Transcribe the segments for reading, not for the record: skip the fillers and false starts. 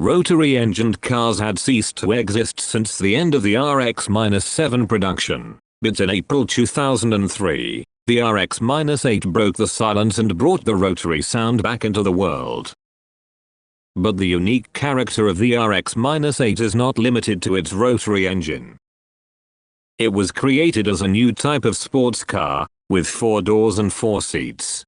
Rotary-engined cars had ceased to exist since the end of the RX-7 production, but in April 2003, the RX-8 broke the silence and brought the rotary sound back into the world. But the unique character of the RX-8 is not limited to its rotary engine. It was created as a new type of sports car, with 4 doors and 4 seats.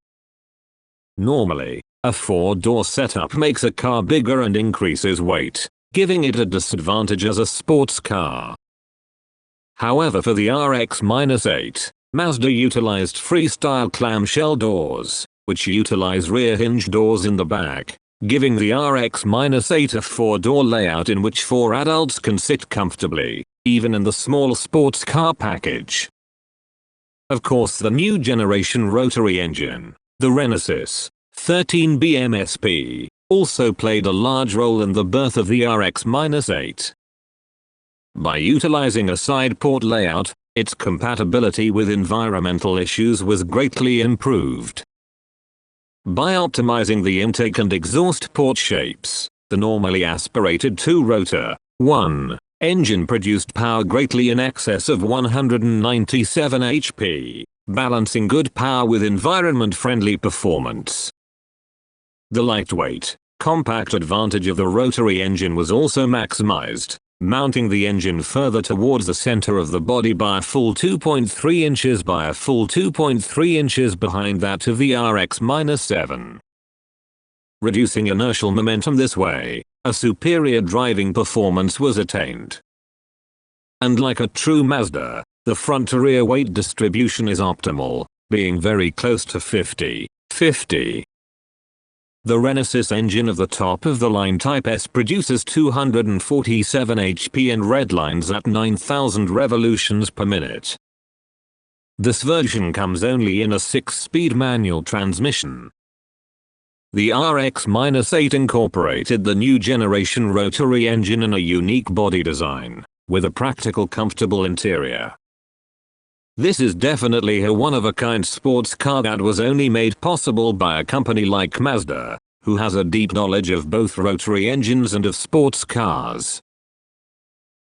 Normally, a 4-door setup makes a car bigger and increases weight, giving it a disadvantage as a sports car. However, for the RX-8, Mazda utilized Freestyle clamshell doors, which utilize rear hinge doors in the back, giving the RX-8 a 4-door layout in which 4 adults can sit comfortably, even in the small sports car package. Of course, the new generation rotary engine, the Renesis 13B MSP, also played a large role in the birth of the RX-8. By utilizing a side port layout, its compatibility with environmental issues was greatly improved. By optimizing the intake and exhaust port shapes, the normally aspirated 2-rotor 1 engine produced power greatly in excess of 197 HP, balancing good power with environment-friendly performance. The lightweight, compact advantage of the rotary engine was also maximized, mounting the engine further towards the center of the body by a full 2.3 inches by a full 2.3 inches behind that of the RX-7. Reducing inertial momentum this way, a superior driving performance was attained. And like a true Mazda, the front-to-rear weight distribution is optimal, being very close to 50-50. The Renesis engine of the top-of-the-line Type S produces 247 HP and redlines at 9,000 revolutions per minute. This version comes only in a 6-speed manual transmission. The RX-8 incorporated the new generation rotary engine in a unique body design, with a practical, comfortable interior. This is definitely a one-of-a-kind sports car that was only made possible by a company like Mazda, who has a deep knowledge of both rotary engines and of sports cars.